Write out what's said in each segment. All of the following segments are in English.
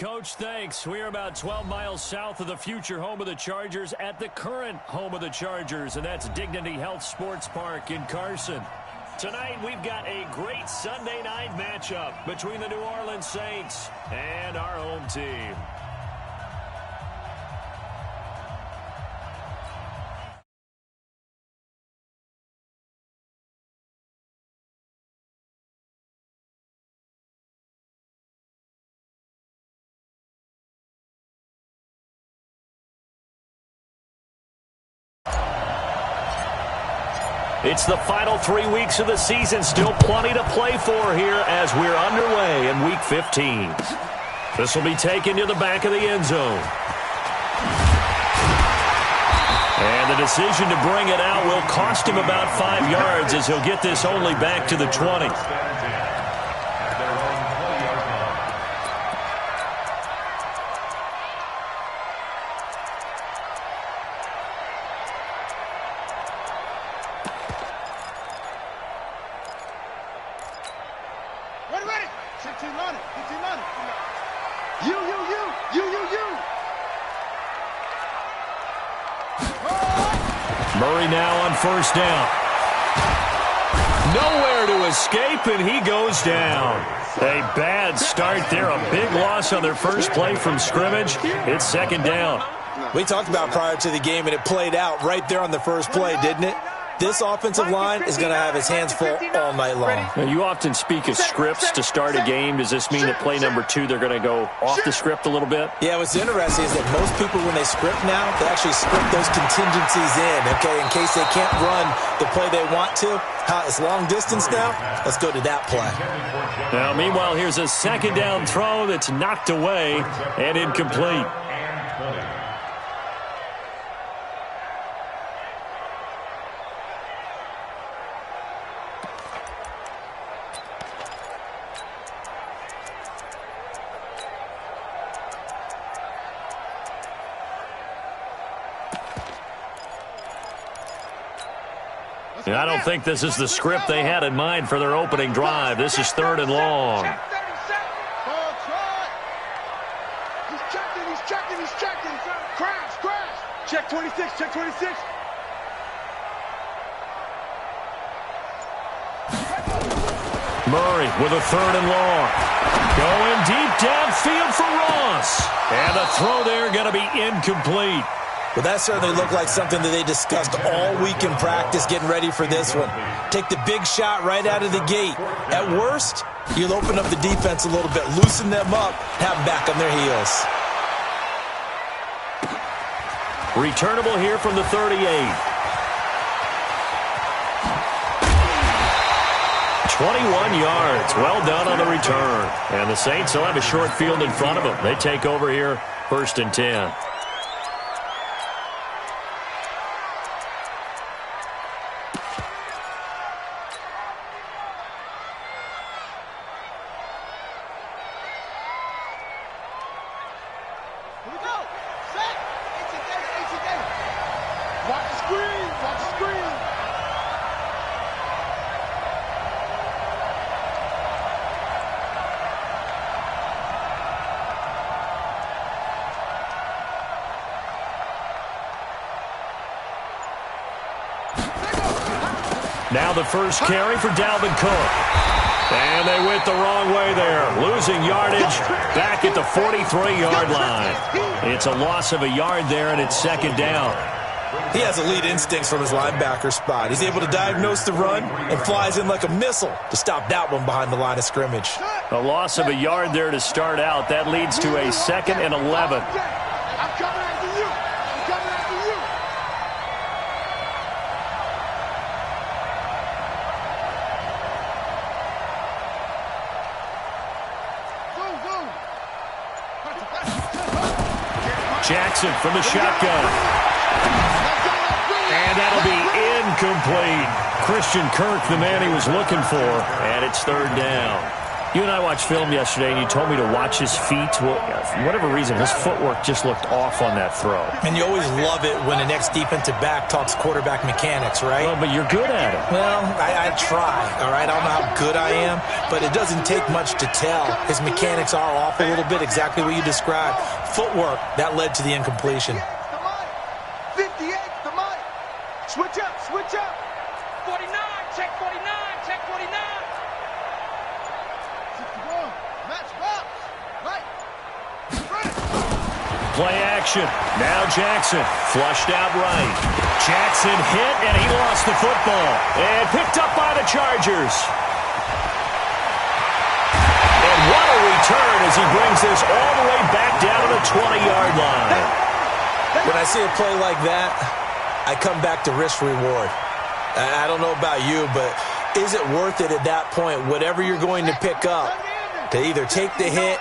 Coach, thanks. We are about 12 miles south of the future home of the Chargers at the current home of the Chargers, and that's Dignity Health Sports Park in Carson. Tonight, we've got a great Sunday night matchup between the New Orleans Saints and our home team. It's the final 3 weeks of the season. Still plenty to play for here as we're underway in Week 15. This will be taken to the back of the end zone. And the decision to bring it out will cost him about 5 yards as he'll get this only back to the 20. Murray now on first down. Nowhere to escape, and he goes down. A bad start there. A big loss on their first play from scrimmage. It's second down. We talked about prior to the game, and it played out right there on the first play, didn't it? This offensive line is going to have his hands full all night long. Now, you often speak of scripts to start a game. Does this mean that play number 2, they're going to go off the script a little bit? Yeah, what's interesting is that most people, when they script now, they actually script those contingencies in case they can't run the play they want to. It's long distance now. Let's go to that play. Now, meanwhile, here's a second down throw that's knocked away and incomplete. I don't think this is the script they had in mind for their opening drive. This is 3rd and long. He's checking. Crash. Check 26. Murray with a 3rd and long. Going deep downfield for Ross. And the throw there going to be incomplete. Well, that certainly looked like something that they discussed all week in practice getting ready for this one. Take the big shot right out of the gate. At worst, you'll open up the defense a little bit, loosen them up, have them back on their heels. Returnable here from the 38. 21 yards. Well done on the return. And the Saints will have a short field in front of them. They take over here, 1st and 10. Now the first carry for Dalvin Cook. And they went the wrong way there. Losing yardage back at the 43-yard line. It's a loss of a yard there, and it's second down. He has elite instincts from his linebacker spot. He's able to diagnose the run and flies in like a missile to stop that one behind the line of scrimmage. A loss of a yard there to start out. That leads to a 2nd and 11. I'm coming after you. Jackson from the shotgun. And that'll be incomplete. Christian Kirk, the man he was looking for, and it's 3rd down. You and I watched film yesterday, and you told me to watch his feet. Well, for whatever reason, his footwork just looked off on that throw. And you always love it when the next defensive back talks quarterback mechanics, right? Well, but you're good at it. Well, I try, all right? I don't know how good I am, but it doesn't take much to tell. His mechanics are off a little bit, exactly what you described. Footwork, that led to the incompletion. 58, the mic. Switch up, switch up. 49, check 49, check 49. 61, match box. Right. Play action. Now Jackson flushed out right. Jackson hit, and he lost the football. And picked up by the Chargers. And what a return as he brings this all the way back down to the 20-yard line. When I see a play like that, I come back to risk-reward. I don't know about you, but is it worth it at that point, whatever you're going to pick up, to either take the hit,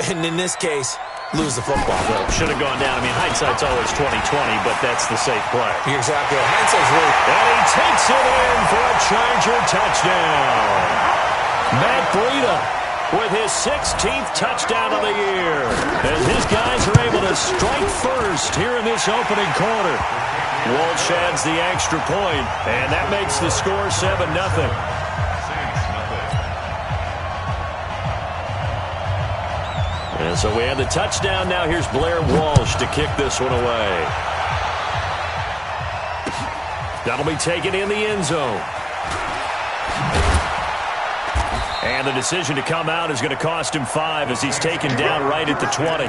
and in this case, lose the football? Well, should have gone down. I mean, hindsight's always 20/20, but that's the safe play. You're exactly right. Hindsight's really... And he takes it in for a Charger touchdown. Matt Breida with his 16th touchdown of the year, as his guys are able to strike first here in this opening quarter. Walsh adds the extra point, and that makes the score 7-0. And so we have the touchdown. Now here's Blair Walsh to kick this one away. That'll be taken in the end zone. And the decision to come out is going to cost him 5 as he's taken down right at the 20.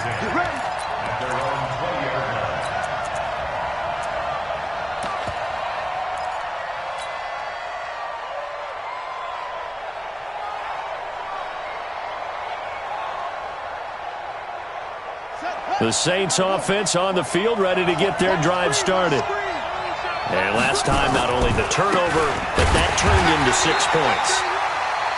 The Saints offense on the field, ready to get their drive started. And last time, not only the turnover, but that turned into 6 points.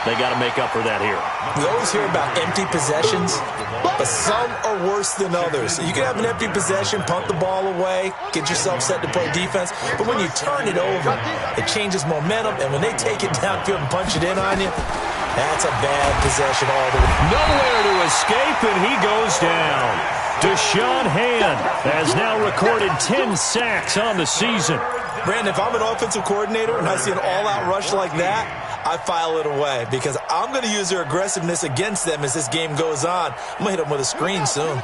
They got to make up for that here. We always hear about empty possessions, but some are worse than others. You can have an empty possession, punt the ball away, get yourself set to play defense, but when you turn it over, it changes momentum, and when they take it downfield and punch it in on you, that's a bad possession all the way. Nowhere to escape, and he goes down. Deshaun Hand has now recorded 10 sacks on the season. Brandon, if I'm an offensive coordinator and I see an all-out rush like that, I file it away because I'm going to use their aggressiveness against them as this game goes on. I'm going to hit them with a screen soon.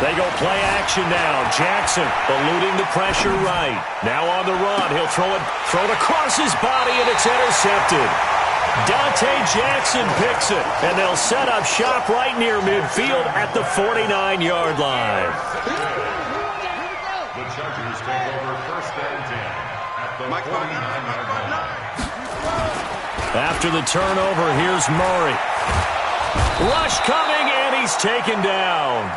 They go play action now. Jackson eluding the pressure right. Now on the run. He'll throw it across his body, and it's intercepted. Dante Jackson picks it, and they'll set up shop right near midfield at the 49-yard line. The Chargers take over first and 10 at the 49-yard line. After the turnover, here's Murray. Rush coming, and he's taken down.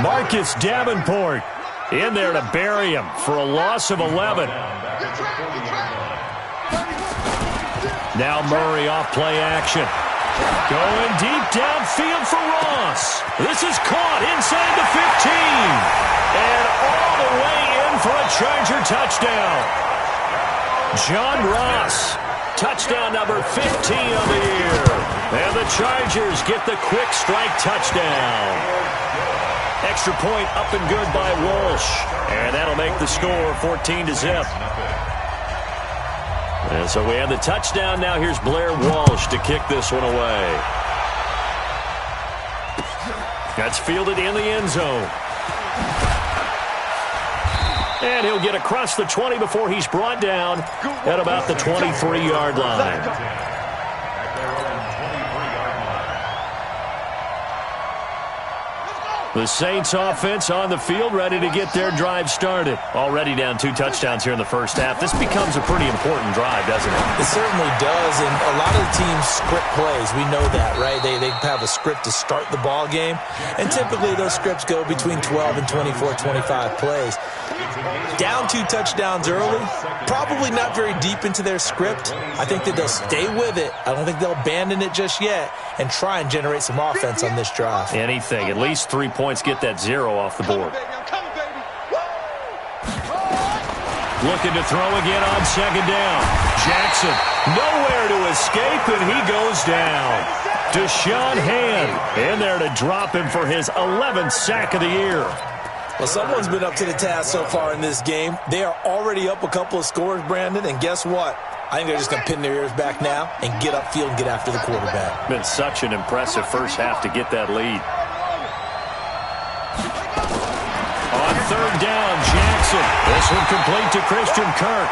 Marcus Davenport in there to bury him for a loss of 11. Now Murray off play action. Going deep downfield for Ross. This is caught inside the 15. And all the way in for a Charger touchdown. John Ross, touchdown number 15 of the year. And the Chargers get the quick strike touchdown. Extra point up and good by Walsh. And that'll make the score 14-0. And so we have the touchdown. Now here's Blair Walsh to kick this one away. That's fielded in the end zone. And he'll get across the 20 before he's brought down at about the 23-yard line. The Saints offense on the field, ready to get their drive started. Already down 2 touchdowns here in the first half. This becomes a pretty important drive, doesn't it? It certainly does, and a lot of the teams script plays. We know that, right? They have a script to start the ball game, and typically those scripts go between 12 and 24, 25 plays. Down 2 touchdowns early, probably not very deep into their script. I think that they'll stay with it. I don't think they'll abandon it just yet and try and generate some offense on this drive. Anything, at least 3 points, get that 0 off the board. looking to throw again on second down. Jackson, nowhere to escape, and he goes down. Deshaun Hand in there to drop him for his 11th sack of the year. Well, someone's been up to the task so far in this game. They are already up a couple of scores, Brandon, and guess what? I think they're just going to pin their ears back now and get upfield and get after the quarterback. Been such an impressive first half to get that lead. On third down, Jackson. This one complete to Christian Kirk.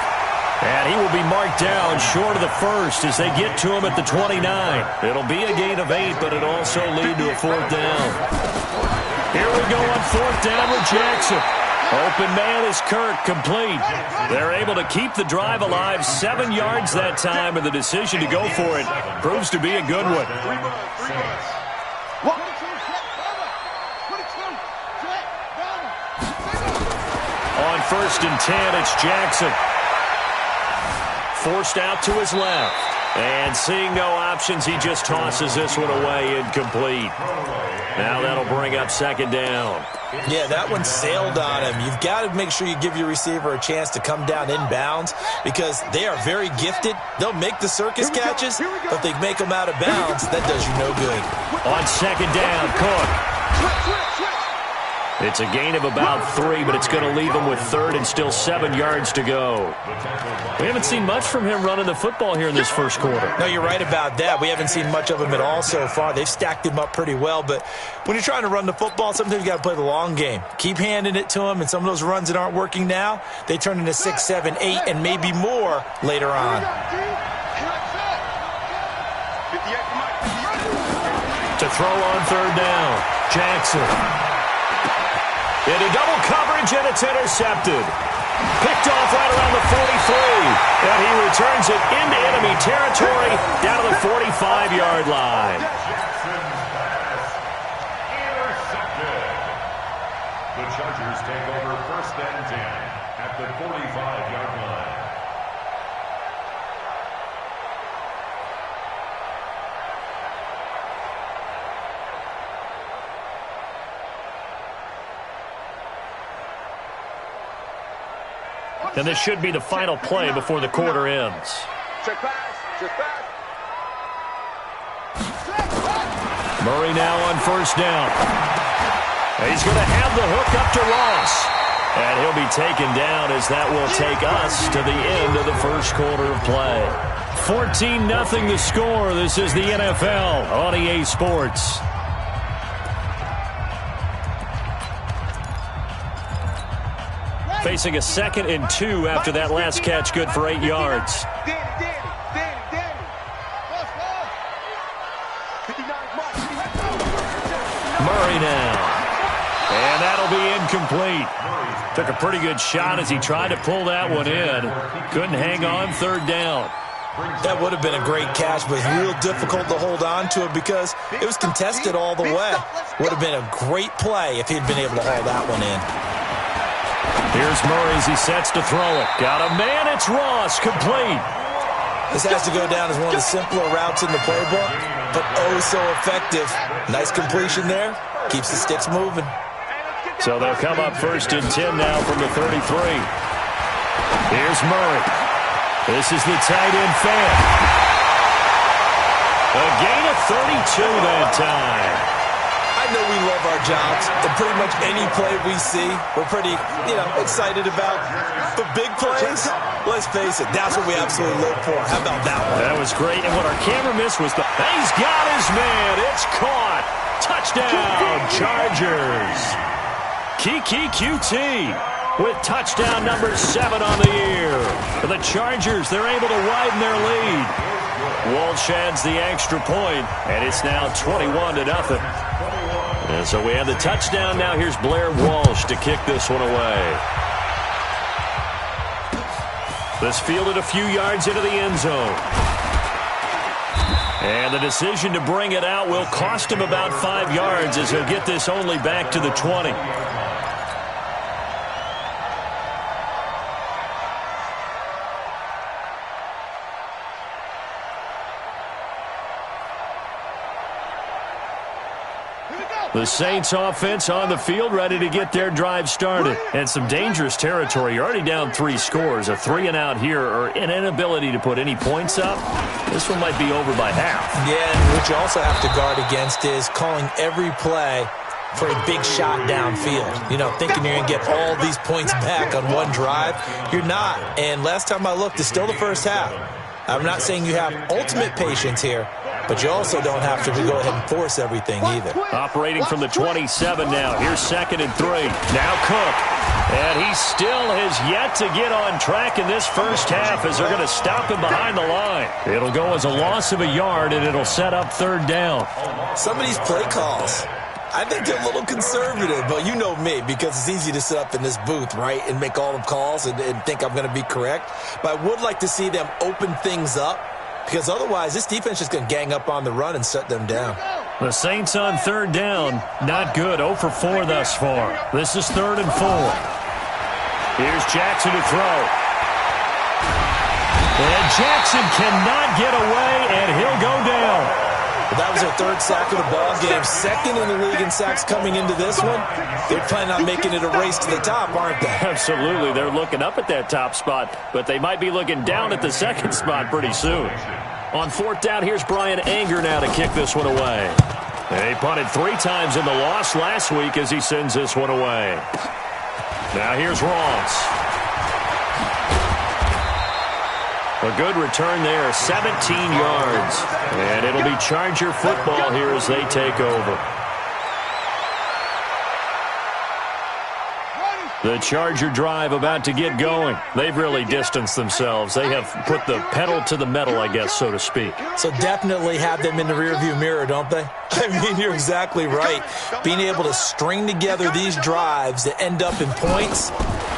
And he will be marked down short of the first as they get to him at the 29. It'll be a gain of 8, but it'll also lead to a fourth down. Here we go on fourth down with Jackson. Open man is Kirk, complete. They're able to keep the drive alive, 7 yards that time, and the decision to go for it proves to be a good one. On first and 10, it's Jackson. Forced out to his left. And seeing no options, he just tosses this one away, incomplete. Now that'll bring up second down. Yeah, that one sailed on him. You've got to make sure you give your receiver a chance to come down inbounds because they are very gifted. They'll make the circus catches, but if they make them out of bounds, that does you no good. On second down, Cook. It's a gain of about 3, but it's going to leave him with third and still 7 yards to go. We haven't seen much from him running the football here in this first quarter. No, you're right about that. We haven't seen much of him at all so far. They've stacked him up pretty well, but when you're trying to run the football, sometimes you got to play the long game. Keep handing it to him, and some of those runs that aren't working now, they turn into 6, 7, 8, and maybe more later on. To throw on third down, Jackson. Into double coverage, and it's intercepted. Picked off right around the 43. And he returns it into enemy territory down to the 45-yard line. Intercepted. The Chargers take over first and 10 at the 45-yard line. And this should be the final play before the quarter ends. Check pass. Check pass. Murray now on first down. He's going to have the hook up to Ross. And he'll be taken down as that will take us to the end of the first quarter of play. 14-0 the score. This is the NFL on EA Sports. Facing a 2nd and 2 after that last catch, good for 8 yards. Murray now. And that'll be incomplete. Took a pretty good shot as he tried to pull that one in. Couldn't hang on third down. That would have been a great catch, but real difficult to hold on to it because it was contested all the way. Would have been a great play if he'd been able to haul that one in. Here's Murray as he sets to throw it. Got a man, it's Ross, complete. This has to go down as one of the simpler routes in the playbook, but oh so effective. Nice completion there. Keeps the sticks moving. So they'll come up first and 10 now from the 33. Here's Murray. This is the tight end fan. A gain of 32 that time. I know we love our jobs, and pretty much any play we see, we're pretty, excited about. But big plays, let's face it, that's what we absolutely live for. How about that one? That was great, and what our camera missed was he's got his man. It's caught. Touchdown, Chargers. Kiki QT with touchdown number 7 on the year. For the Chargers, they're able to widen their lead. Walsh adds the extra point, and it's now 21-0. And so we have the touchdown. Now here's Blair Walsh to kick this one away. This fielded a few yards into the end zone. And the decision to bring it out will cost him about 5 yards as he'll get this only back to the 20. Here we go. The Saints offense on the field, ready to get their drive started. And some dangerous territory. You're already down 3 scores. A 3-and-out here, or an inability to put any points up. This one might be over by half. Yeah, and what you also have to guard against is calling every play for a big shot downfield. You know, thinking you're going to get all these points back on one drive. You're not. And last time I looked, it's still the first half. I'm not saying you have ultimate patience here, but you also don't have to go ahead and force everything either. Operating from the 27 now. Here's 2nd and 3. Now Cook. And he still has yet to get on track in this first half as they're going to stop him behind the line. It'll go as a loss of a yard, and it'll set up 3rd down. Some of these play calls, I think they're a little conservative, but you know me, because it's easy to sit up in this booth, right, and make all the calls and think I'm going to be correct. But I would like to see them open things up, because otherwise this defense is going to gang up on the run and shut them down. The Saints on 3rd down. Not good. 0 for 4 thus far. This is 3rd and 4. Here's Jackson to throw. And Jackson cannot get away, and he'll go down. That was their 3rd sack of the ball game. 2nd in the league in sacks coming into this one. They're planning on making it a race to the top, aren't they? Absolutely. They're looking up at that top spot, but they might be looking down at the 2nd spot pretty soon. On 4th down, here's Brian Anger now to kick this one away. They punted 3 times in the loss last week as he sends this one away. Now here's Ross. A good return there, 17 yards. And it'll be Charger football here as they take over. The Charger drive about to get going. They've really distanced themselves. They have put the pedal to the metal, I guess, so to speak. So definitely have them in the rearview mirror, don't they? I mean, you're exactly right. Being able to string together these drives that end up in points,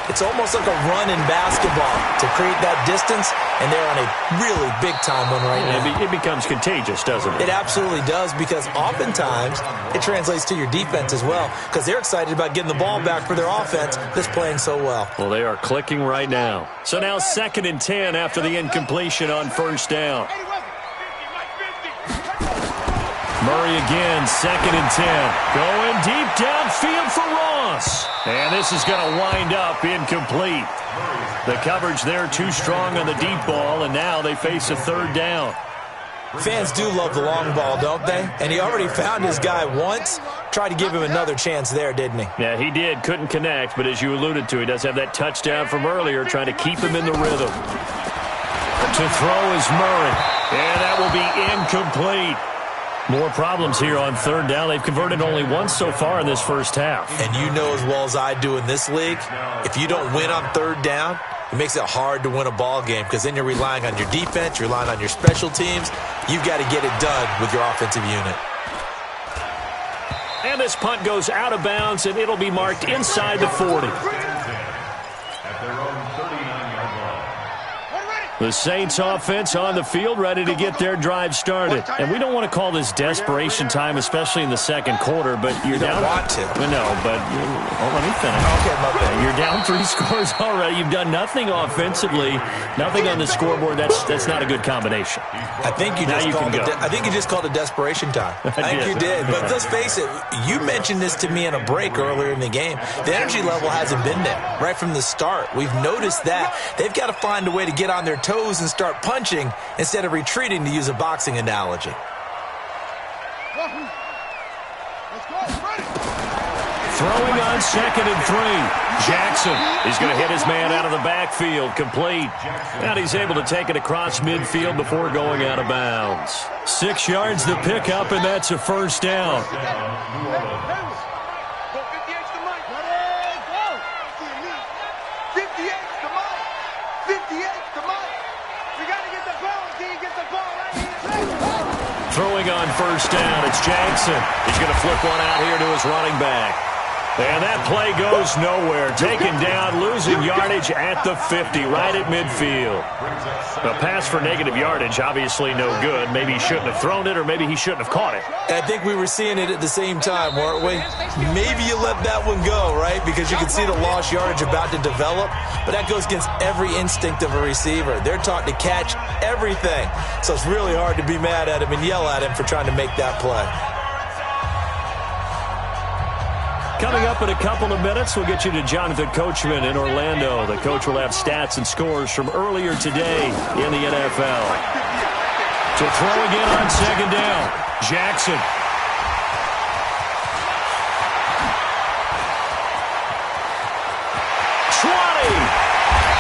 it's almost like a run in basketball to create that distance, and they're on a really big-time one right now. It becomes contagious, doesn't it? It absolutely does, because oftentimes it translates to your defense as well, because they're excited about getting the ball back for their offense that's playing so well. Well, they are clicking right now. So now 2nd and 10 after the incompletion on 1st down. Murray again, 2nd and 10. Going deep downfield for Ross. And this is going to wind up incomplete. The coverage there too strong on the deep ball, and now they face a 3rd down. Fans do love the long ball, don't they? And he already found his guy once. Tried to give him another chance there, didn't he? Yeah, he did. Couldn't connect, but as you alluded to, he does have that touchdown from earlier, trying to keep him in the rhythm. To throw is Murray, and that will be incomplete. More problems here on 3rd down. They've converted only once so far in this first half. And you know as well as I do in this league, if you don't win on 3rd down, it makes it hard to win a ball game, because then you're relying on your defense, you're relying on your special teams. You've got to get it done with your offensive unit. And this punt goes out of bounds, and it'll be marked inside the 40. The Saints offense on the field, ready to get their drive started. And we don't want to call this desperation time, especially in the 2nd quarter, but you're down. You don't want to. No, but let me finish. Okay, my bad. You're down 3 scores already. You've done nothing offensively, nothing on the scoreboard. That's not a good combination. I think you just called it desperation time. I think you did. But let's face it, you mentioned this to me in a break earlier in the game. The energy level hasn't been there right from the start. We've noticed that. They've got to find a way to get on their toes and start punching instead of retreating, to use a boxing analogy. Throwing on 2nd and 3. Jackson is going to hit his man out of the backfield, complete. And he's able to take it across midfield before going out of bounds. 6 yards to pick up, and that's a 1st down. Throwing on 1st down, it's Jackson. He's going to flip one out here to his running back. And that play goes nowhere. Taken down, losing yardage at the 50, right at midfield. A pass for negative yardage, obviously no good. Maybe he shouldn't have thrown it, or maybe he shouldn't have caught it. I think we were seeing it at the same time, weren't we? Maybe you let that one go, right? Because you can see the lost yardage about to develop. But that goes against every instinct of a receiver. They're taught to catch everything. So it's really hard to be mad at him and yell at him for trying to make that play. Coming up in a couple of minutes, we'll get you to Jonathan Coachman in Orlando. The coach will have stats and scores from earlier today in the NFL. To throw again on second down, Jackson.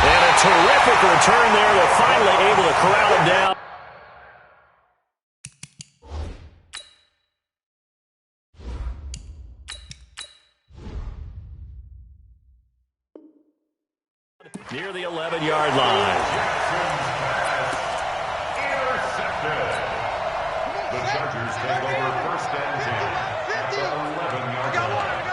And a terrific return there. They're finally able to corral him down. Near the 11-yard line. Intercepted. The Chargers take over first and 10 at the 11-yard line.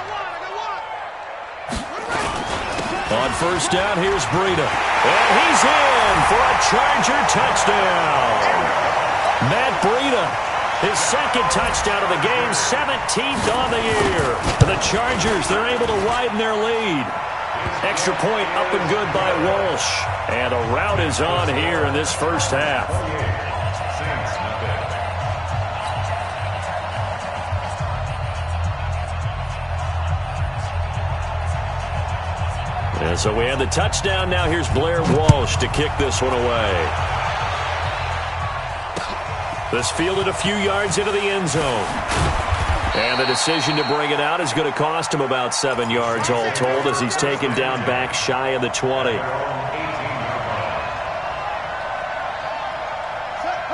On first down, here's Breida. And he's in for a Charger touchdown. Matt Breida, his second touchdown of the game, 17th on the year. The Chargers, they're able to widen their lead. Extra point up and good by Walsh. And a rout is on here in this first half. And so we have the touchdown. Now here's Blair Walsh to kick this one away. This fielded a few yards into the end zone. And the decision to bring it out is going to cost him about 7 yards all told as he's taken down back shy of the 20.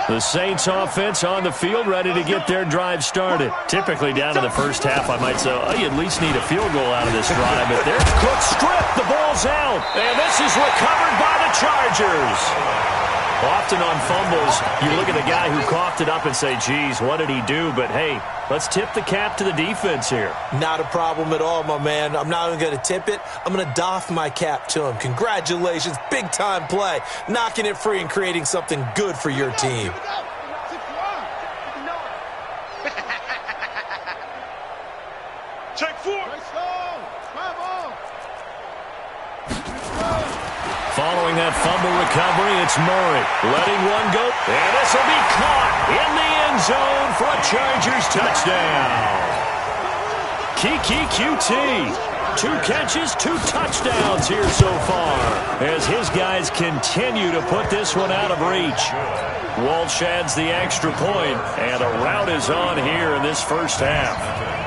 The Saints offense on the field ready to get their drive started. Typically down in the first half, I might say, oh, you at least need a field goal out of this drive. But there's Cook stripped. The ball's out. And this is recovered by the Chargers. Often on fumbles, you look at the guy who coughed it up and say, geez, what did he do? But, hey, let's tip the cap to the defense here. Not a problem at all, my man. I'm not even going to tip it. I'm going to doff my cap to him. Congratulations. Big-time play. Knocking it free and creating something good for your team. Check 4. Following that fumble recovery, it's Murray letting one go. And this will be caught in the end zone for a Chargers touchdown. Kiki QT. 2 catches, 2 touchdowns here so far as his guys continue to put this one out of reach. Walsh adds the extra point, and a rout is on here in this first half.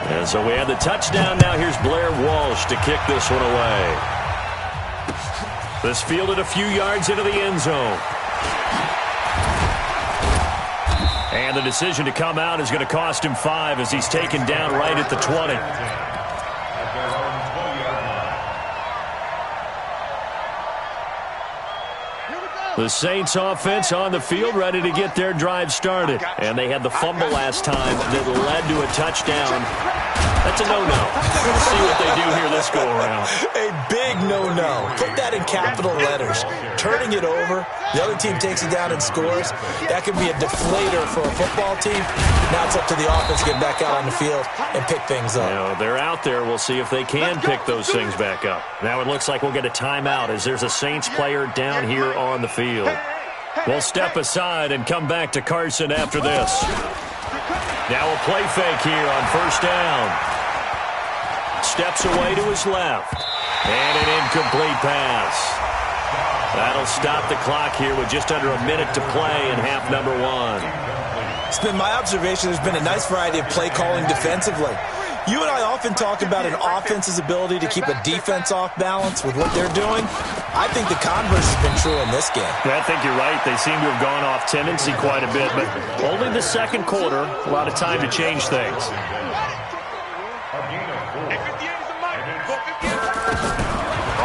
And so we have the touchdown. Now here's Blair Walsh to kick this one away. This fielded a few yards into the end zone. And the decision to come out is going to cost him 5 as he's taken down right at the 20. The Saints offense on the field ready to get their drive started. And they had the fumble last time that led to a touchdown. That's a no-no. Let's see what they do here this go-around. A big no-no. Put that in capital letters. Turning it over, the other team takes it down and scores. That could be a deflator for a football team. Now it's up to the offense to get back out on the field and pick things up. You know, they're out there. We'll see if they can pick those things back up. Now it looks like we'll get a timeout as there's a Saints player down here on the field. We'll step aside and come back to Carson after this. Now a play fake here on first down. Steps away to his left. And an incomplete pass. That'll stop the clock here with just under a minute to play in half number 1. It's been my observation there's been a nice variety of play calling defensively. You and I often talk about an offense's ability to keep a defense off balance with what they're doing. I think the converse has been true in this game. I think you're right. They seem to have gone off tendency quite a bit, but only the second quarter, a lot of time to change things.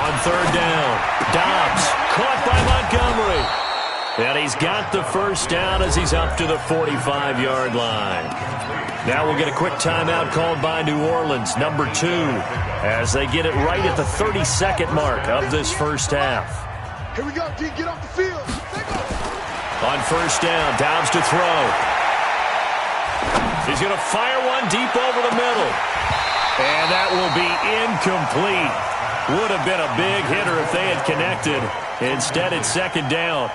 On third down, Dobbs caught by Montgomery. And he's got the first down as he's up to the 45-yard line. Now we'll get a quick timeout called by New Orleans, number 2, as they get it right at the 32nd mark of this first half. Here we go, D. Get off the field. On first down, Dobbs to throw. He's going to fire one deep over the middle. And that will be incomplete. Would have been a big hitter if they had connected. Instead, it's second down.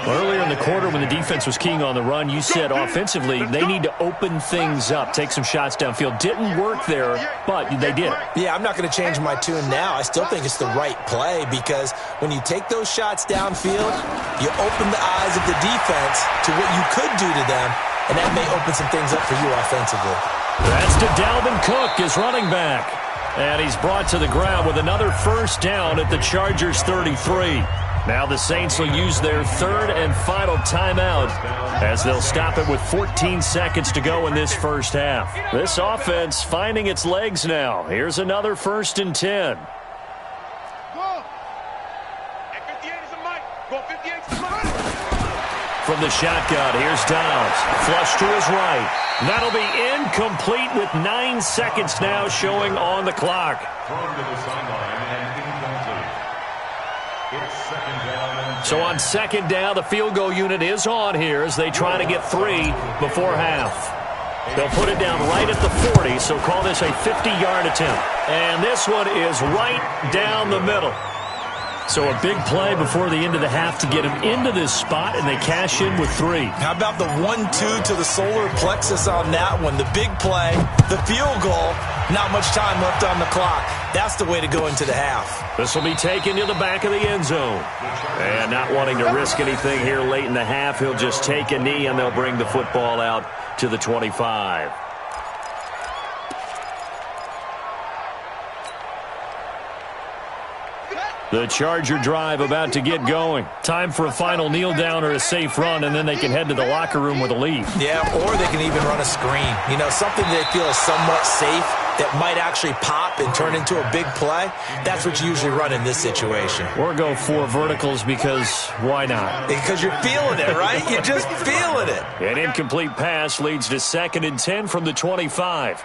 Earlier in the quarter when the defense was keying on the run, you said offensively they need to open things up, take some shots downfield. Didn't work there, but they did. Yeah, I'm not going to change my tune now. I still think it's the right play because when you take those shots downfield, you open the eyes of the defense to what you could do to them, and that may open some things up for you offensively. That's to Dalvin Cook, his running back. And he's brought to the ground with another first down at the Chargers 33. Now the Saints will use their third and final timeout as they'll stop it with 14 seconds to go in this first half. This offense finding its legs now. Here's another 1st and 10. From the shotgun, here's Downs. Flush to his right. That'll be incomplete with 9 seconds now showing on the clock. Thrown to the sideline and incomplete. It's second down and 10. So on second down, the field goal unit is on here as they try to get 3 before half. They'll put it down right at the 40, so call this a 50-yard attempt. And this one is right down the middle. So a big play before the end of the half to get him into this spot, and they cash in with 3. How about the 1-2 to the solar plexus on that one? The big play, the field goal, not much time left on the clock. That's the way to go into the half. This will be taken to the back of the end zone. And not wanting to risk anything here late in the half, he'll just take a knee, and they'll bring the football out to the 25. The Charger drive about to get going. Time for a final kneel down or a safe run, and then they can head to the locker room with a lead. Yeah, or they can even run a screen. You know, something they feel is somewhat safe that might actually pop and turn into a big play. That's what you usually run in this situation. Or go 4 verticals because why not? Because you're feeling it, right? You're just feeling it. An incomplete pass leads to 2nd and 10 from the 25.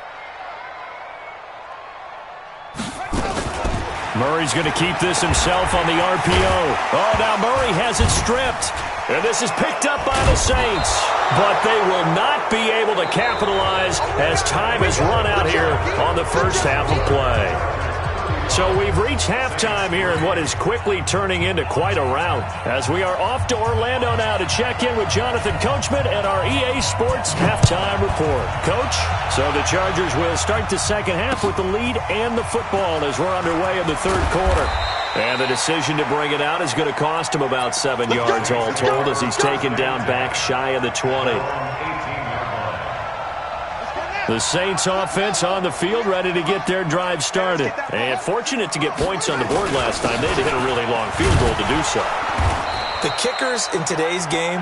Murray's going to keep this himself on the RPO. Oh, now Murray has it stripped. And this is picked up by the Saints. But they will not be able to capitalize as time has run out here on the first half of play. So we've reached halftime here in what is quickly turning into quite a rout. As we are off to Orlando now to check in with Jonathan Coachman and our EA Sports Halftime Report. Coach, so the Chargers will start the second half with the lead and the football as we're underway in the third quarter. And the decision to bring it out is going to cost him about 7 yards all told as he's taken down back shy of the 20. The Saints offense on the field ready to get their drive started. And fortunate to get points on the board last time. They had to hit a really long field goal to do so. The kickers in today's game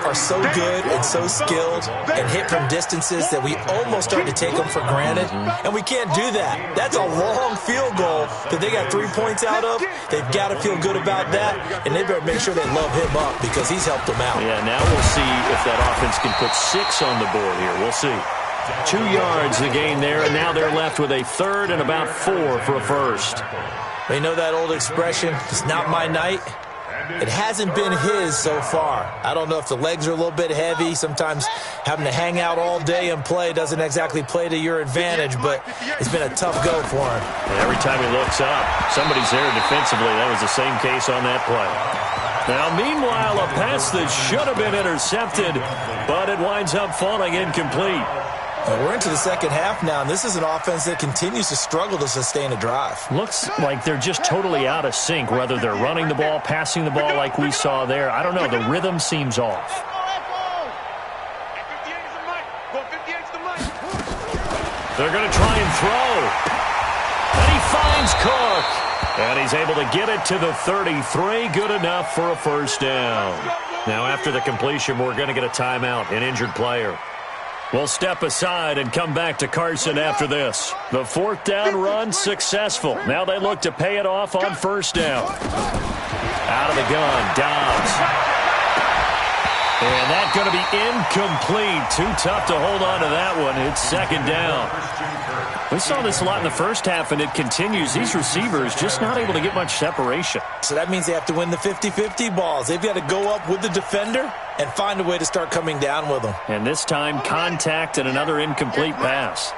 are so good and so skilled and hit from distances that we almost start to take them for granted. And we can't do that. That's a long field goal that they got 3 points out of. They've got to feel good about that. And they better make sure they love him up because he's helped them out. Yeah, now we'll see if that offense can put 6 on the board here. We'll see. 2 yards the gain there, and now they're left with a 3rd and about 4 for a first. You know that old expression, it's not my night? It hasn't been his so far. I don't know if the legs are a little bit heavy. Sometimes having to hang out all day and play doesn't exactly play to your advantage, but it's been a tough go for him. And every time he looks up, somebody's there defensively. That was the same case on that play. Now, meanwhile, a pass that should have been intercepted, but it winds up falling incomplete. We're into the second half now, and this is an offense that continues to struggle to sustain a drive. Looks like they're just totally out of sync, whether they're running the ball, passing the ball like we saw there. I don't know. The rhythm seems off. They're going to try and throw. And he finds Cook. And he's able to get it to the 33. Good enough for a first down. Now, after the completion, we're going to get a timeout, an injured player. We'll step aside and come back to Carson after this. The 4th down run successful. Now they look to pay it off on first down. Out of the gun, Dobbs. And that's going to be incomplete. Too tough to hold on to that one. It's 2nd down. We saw this a lot in the first half, and it continues. These receivers just not able to get much separation. So that means they have to win the 50-50 balls. They've got to go up with the defender and find a way to start coming down with them. And this time, contact and another incomplete pass.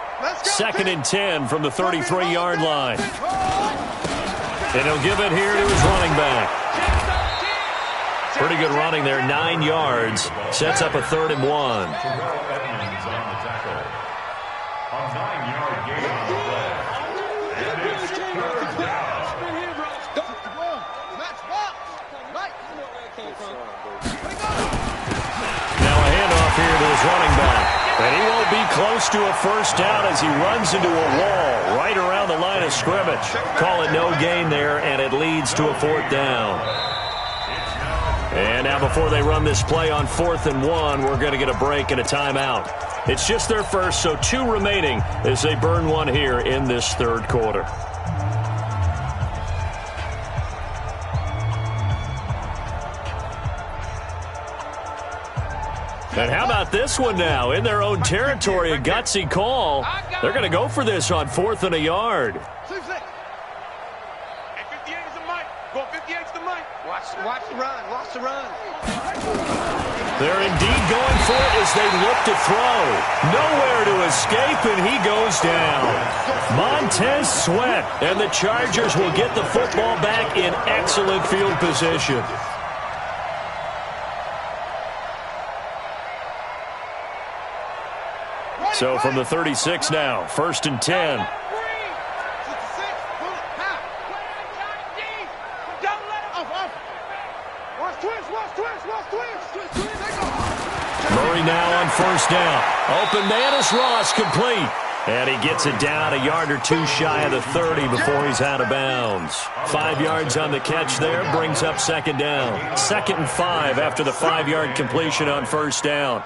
2nd and 10 from the 33-yard line. And he'll give it here to his running back. Pretty good running there, 9 yards. Sets up a 3rd and 1. On the tackle. A 9-yard gain on the play. And it's 3rd down. Now a handoff here to his running back. And he won't be close to a first down as he runs into a wall right around the line of scrimmage. Call it no gain there, and it leads to a 4th down. And now before they run this play on 4th and 1, we're going to get a break and a timeout. It's just their first, so 2 remaining as they burn one here in this 3rd quarter. And how about this one now? In their own territory, a gutsy call. They're going to go for this on 4th and a yard. Hey, 58 is the mic. Go 58 is the mic. Watch the run. Watch the run. They're indeed going for it as they look to throw. Nowhere to escape, and he goes down. Montez Sweat, and the Chargers will get the football back in excellent field position. So from the 36 now, 1st and 10. Murray now on 1st down. Open man is Ross, complete. And he gets it down a yard or 2 shy of the 30 before he's out of bounds. 5 yards on the catch there, brings up 2nd down. 2nd and 5 after the 5-yard completion on 1st down.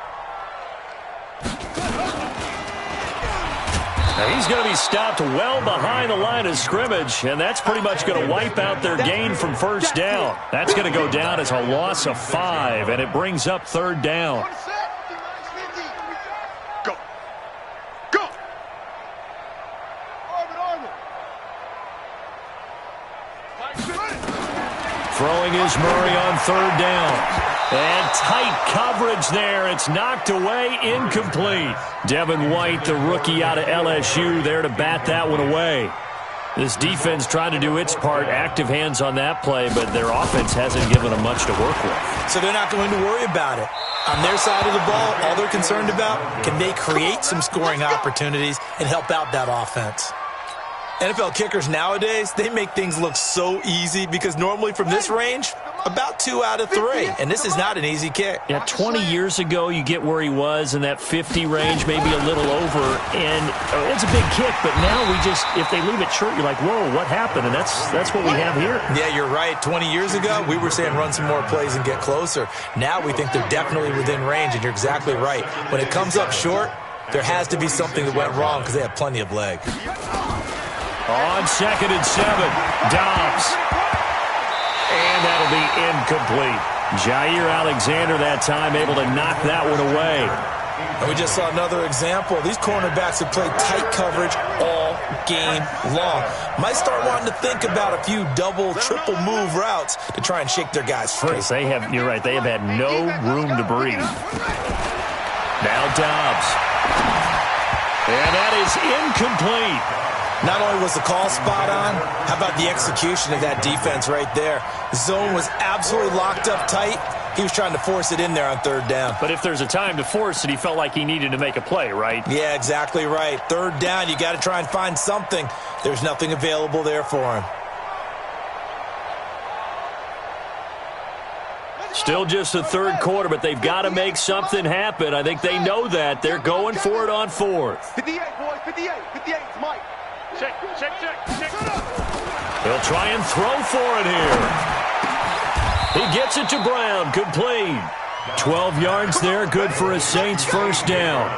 Now he's going to be stopped well behind the line of scrimmage, and that's pretty much going to wipe out their gain from 1st down. That's going to go down as a loss of 5, and it brings up 3rd down. Go. Go. Throwing is Murray on 3rd down. And tight coverage there. It's knocked away, incomplete. Devin White, the rookie out of LSU, there to bat that one away. This defense trying to do its part, active hands on that play, but their offense hasn't given them much to work with. So they're not going to worry about it. On their side of the ball, all they're concerned about, can they create some scoring opportunities and help out that offense? NFL kickers nowadays, they make things look so easy because normally from this range, about 2 out of 3, and this is not an easy kick. Yeah, 20 years ago, you get where he was in that 50 range, maybe a little over, and it's a big kick, but now we just, if they leave it short, you're like, whoa, what happened? And that's what we have here. Yeah, you're right. 20 years ago, we were saying run some more plays and get closer. Now we think they're definitely within range, and you're exactly right. When it comes up short, there has to be something that went wrong because they have plenty of leg. On 2nd and 7, Dobbs. And that'll be incomplete. Jair Alexander that time able to knock that one away. And we just saw another example. These cornerbacks have played tight coverage all game long. Might start wanting to think about a few double, triple move routes to try and shake their guys free. They have, you're right, they have had no room to breathe. Now Dobbs. And that is incomplete. Not only was the call spot on, how about the execution of that defense right there? The zone was absolutely locked up tight. He was trying to force it in there on 3rd down. But if there's a time to force it, he felt like he needed to make a play, right? Yeah, exactly right. 3rd down, you got to try and find something. There's nothing available there for him. Still just the 3rd quarter, but they've got to make something happen. I think they know that. They're going for it on 4th. 58, boys, 58. 58 is Mike. Check. He'll try and throw for it here. He gets it to Brown, complete. 12 yards there, good for a Saints 1st down.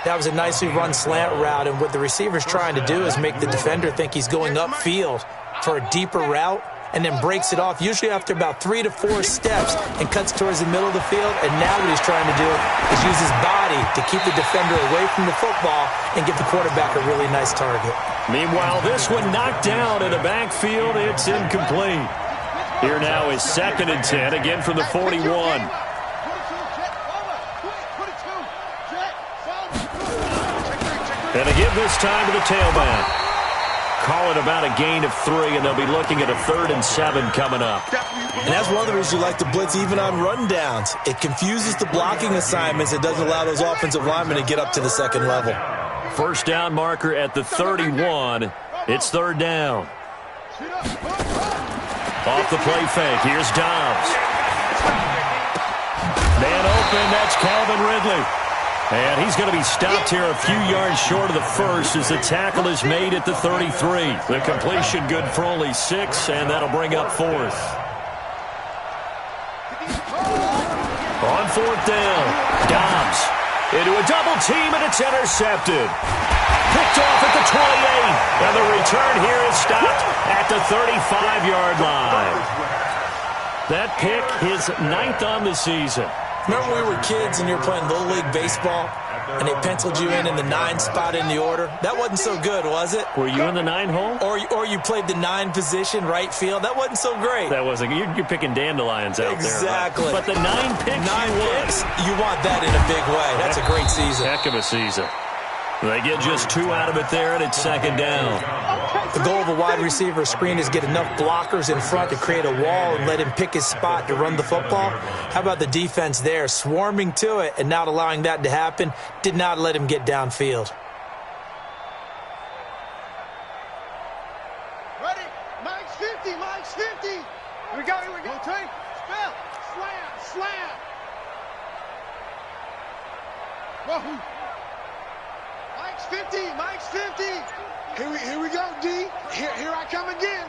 That was a nicely run slant route, and what the receiver's trying to do is make the defender think he's going upfield for a deeper route, and then breaks it off, usually after about 3 to 4 steps, and cuts towards the middle of the field. And now what he's trying to do is use his body to keep the defender away from the football and give the quarterback a really nice target. Meanwhile, this one knocked down in the backfield. It's incomplete. Here now is 2nd and 10, again from the 41. And again this time to the tailback. call it about a gain of 3, and they'll be looking at a 3rd and 7 coming up. And that's one of the reasons you like to blitz even on rundowns. It confuses the blocking assignments. It doesn't allow those offensive linemen to get up to the second level. First down marker at the 31. It's 3rd down. Off the play fake. Here's Dobbs. Man open. That's Calvin Ridley. And he's going to be stopped here a few yards short of the first as the tackle is made at the 33. The completion good for only 6, and that'll bring up 4th. On 4th down, Dobbs into a double team, and it's intercepted. Picked off at the 28, and the return here is stopped at the 35-yard line. That pick, his 9th on the season. Remember when we were kids and you were playing Little League Baseball and they penciled you in the 9 spot in the order? That wasn't so good, was it? Were you in the 9 hole? Or you played the 9 position, right field? That wasn't so great. That wasn't. You're picking dandelions out there. Exactly. Right? But the 9 picks, 9 picks, you want that in a big way. That's a great season. Heck of a season. They get just 2 out of it there, and it's 2nd down. The goal of a wide receiver screen is get enough blockers in front to create a wall and let him pick his spot to run the football. How about the defense there, swarming to it and not allowing that to happen? Did not let him get downfield. Ready? Mike's 50, Mike's 50. Here we go, Trey. Spell. Slam. Whoa. Mike's 50, Mike's 50. Here we go, D. Here I come again.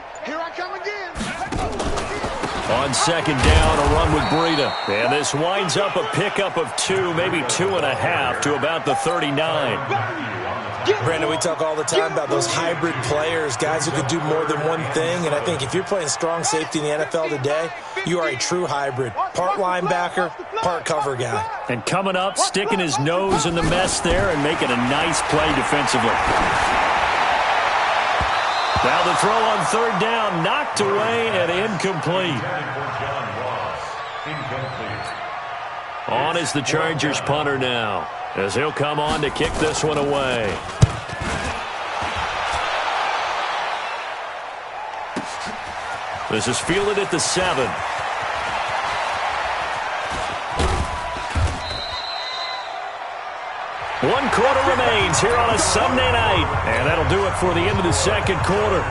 On 2nd down, a run with Breida. And this winds up a pickup of 2, maybe 2.5 to about the 39. Brandon, we talk all the time about those hybrid players, guys who could do more than one thing. And I think if you're playing strong safety in the NFL today, you are a true hybrid. Part linebacker, part cover guy. And coming up, sticking his nose in the mess there and making a nice play defensively. Now the throw on 3rd down, knocked away and incomplete. On is the Chargers punter now, as he'll come on to kick this one away. This is fielded at the 7. One quarter remains here on a Sunday night, and that'll do it for the end of the 2nd quarter.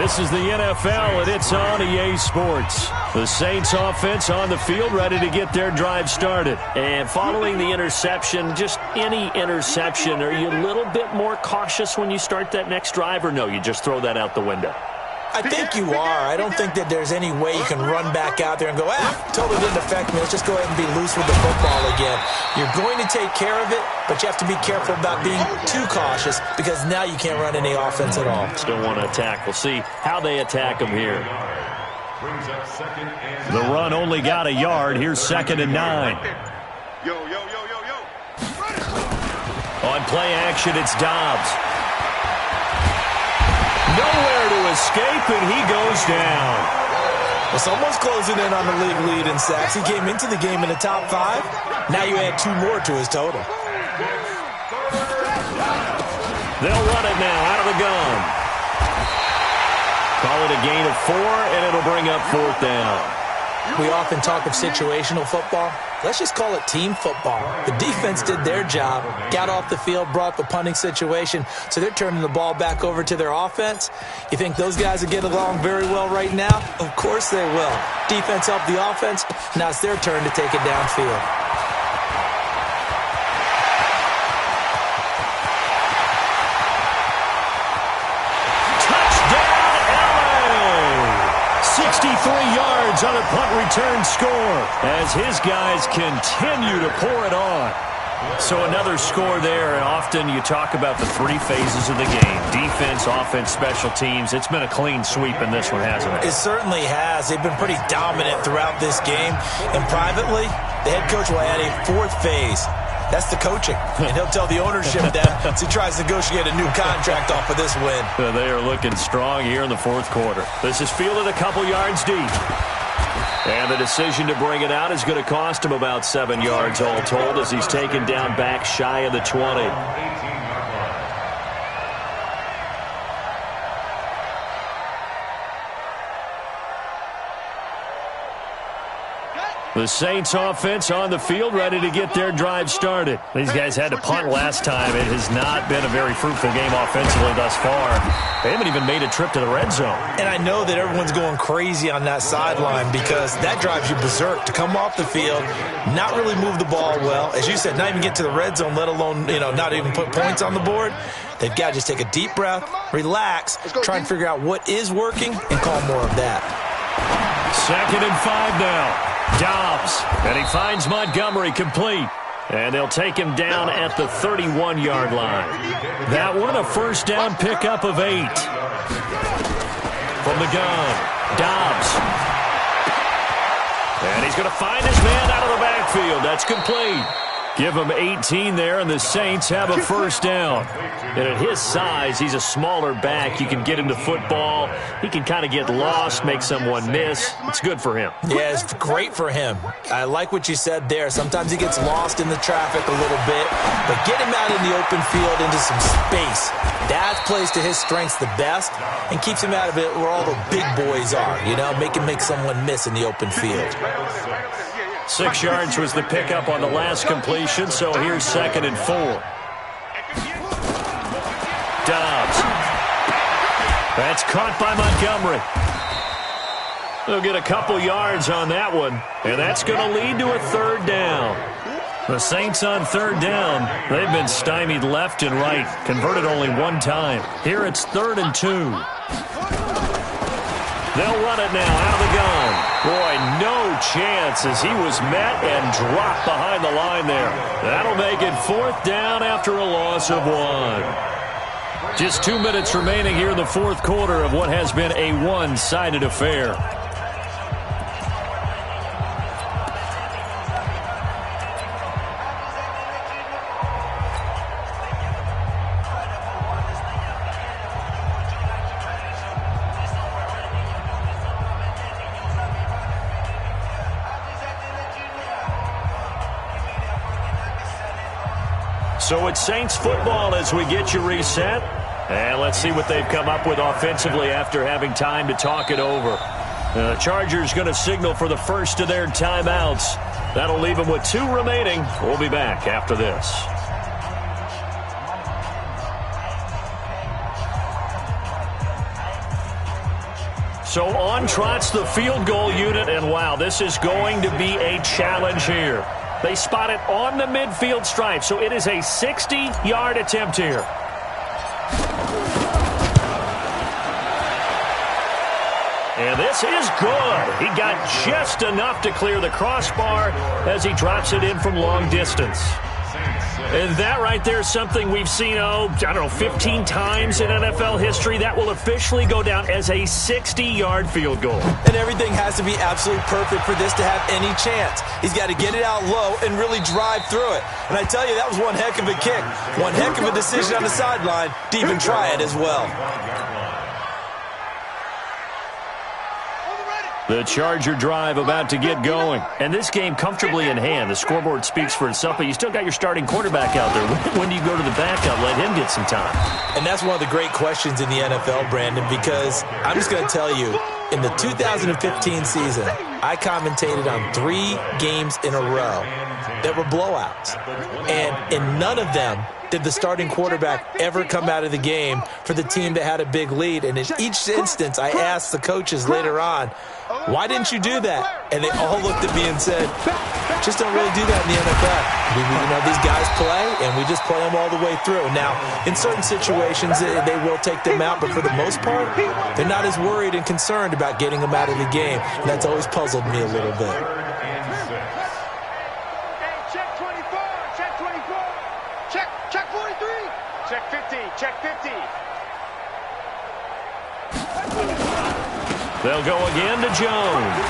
This is the NFL, and it's on EA Sports. The Saints offense on the field, ready to get their drive started. And following the interception, just any interception, are you a little bit more cautious when you start that next drive, or no, you just throw that out the window? I think you are. I don't think that there's any way you can run back out there and go, totally didn't affect me. Let's just go ahead and be loose with the football again. You're going to take care of it, but you have to be careful about being too cautious because now you can't run any offense at all. Still want to attack. We'll see how they attack them here. The run only got a yard. Here's 2nd and 9. Yo. On play action, it's Dobbs. Nowhere to escape, and he goes down. Well, someone's closing in on the league lead in sacks. He came into the game in the top 5. Now you add 2 more to his total. They'll run it now out of the gun. Call it a gain of 4, and it'll bring up 4th down. We often talk of situational football. Let's just call it team football. The defense did their job, got off the field, brought the punting situation, so they're turning the ball back over to their offense. You think those guys will get along very well right now? Of course they will. Defense helped the offense. Now it's their turn to take it downfield. Touchdown, LA! 63 yards on a punt return score as his guys continue to pour it on. So another score there, and often you talk about the 3 phases of the game. Defense, offense, special teams. It's been a clean sweep in this one, hasn't it? It certainly has. They've been pretty dominant throughout this game. And privately, the head coach will add a 4th phase. That's the coaching. And he'll tell the ownership that as he tries to negotiate a new contract off of this win. They are looking strong here in the 4th quarter. This is fielded a couple yards deep. And the decision to bring it out is going to cost him about 7 yards all told as he's taken down back shy of the 20. The Saints offense on the field, ready to get their drive started. These guys had to punt last time. It has not been a very fruitful game offensively thus far. They haven't even made a trip to the red zone. And I know that everyone's going crazy on that sideline because that drives you berserk to come off the field, not really move the ball well. As you said, not even get to the red zone, let alone, not even put points on the board. They've got to just take a deep breath, relax, try and figure out what is working, and call more of that. 2nd and 5 now. Dobbs, and he finds Montgomery complete. And they'll take him down at the 31-yard line. That one, a first down pickup of 8. From the gun, Dobbs. And he's going to find his man out of the backfield. That's complete. Give him 18 there, and the Saints have a first down. And at his size, he's a smaller back. You can get him to football. He can kind of get lost, make someone miss. It's good for him. Yeah, it's great for him. I like what you said there. Sometimes he gets lost in the traffic a little bit, but get him out in the open field into some space. That plays to his strengths the best and keeps him out of it where all the big boys are, make him make someone miss in the open field. 6 yards was the pickup on the last completion, so here's 2nd and 4. Dobbs. That's caught by Montgomery. They'll get a couple yards on that one, and that's going to lead to a 3rd down. The Saints on 3rd down. They've been stymied left and right, converted only one time. Here it's 3rd and 2. They'll run it now out of the gun. Boy, no chance as he was met and dropped behind the line there. That'll make it 4th down after a loss of 1. Just 2 minutes remaining here in the 4th quarter of what has been a one-sided affair. So it's Saints football as we get you reset. And let's see what they've come up with offensively after having time to talk it over. The Chargers going to signal for the first of their timeouts. That'll leave them with 2 remaining. We'll be back after this. So on trots the field goal unit, and wow, this is going to be a challenge here. They spot it on the midfield stripe, so it is a 60-yard attempt here. And this is good. He got just enough to clear the crossbar as he drops it in from long distance. And that right there is something we've seen, 15 times in NFL history. That will officially go down as a 60-yard field goal. And everything has to be absolutely perfect for this to have any chance. He's got to get it out low and really drive through it. And I tell you, that was one heck of a kick. One heck of a decision on the sideline to even try it as well. The Charger drive about to get going. And this game comfortably in hand. The scoreboard speaks for itself, but you still got your starting quarterback out there. When do you go to the backup? Let him get some time. And that's one of the great questions in the NFL, Brandon, because I'm just going to tell you, in the 2015 season, I commentated on 3 games in a row that were blowouts. And in none of them did the starting quarterback ever come out of the game for the team that had a big lead. And in each instance, I asked the coaches later on, why didn't you do that? And they all looked at me and said, just don't really do that in the NFL. These guys play, and we just play them all the way through. Now, in certain situations, they will take them out, but for the most part, they're not as worried and concerned about getting them out of the game. And that's always puzzled me a little bit. Check 24, check 24, check 43, check 50, check 50. They'll go again to Jones.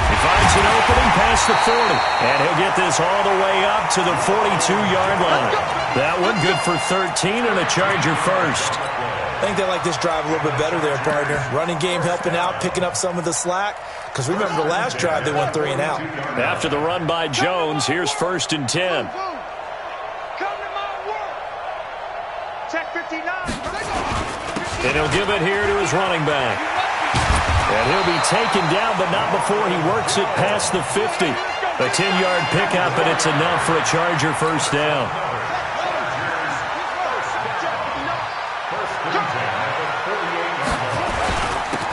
He finds an opening past the 40, and he'll get this all the way up to the 42-yard line. That one good for 13 and a Charger first. I think they like this drive a little bit better there, partner. Running game helping out, picking up some of the slack. Because remember the last drive, they went 3 and out. After the run by Jones, here's 1st and 10. Check 59. And he'll give it here to his running back. And he'll be taken down, but not before he works it past the 50. A 10-yard pickup, and it's enough for a Charger first down.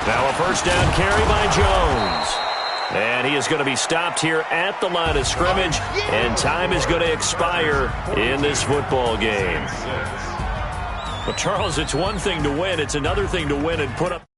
Now a first down carry by Jones. And he is going to be stopped here at the line of scrimmage, and time is going to expire in this football game. Well, Charles, it's one thing to win. It's another thing to win and put up.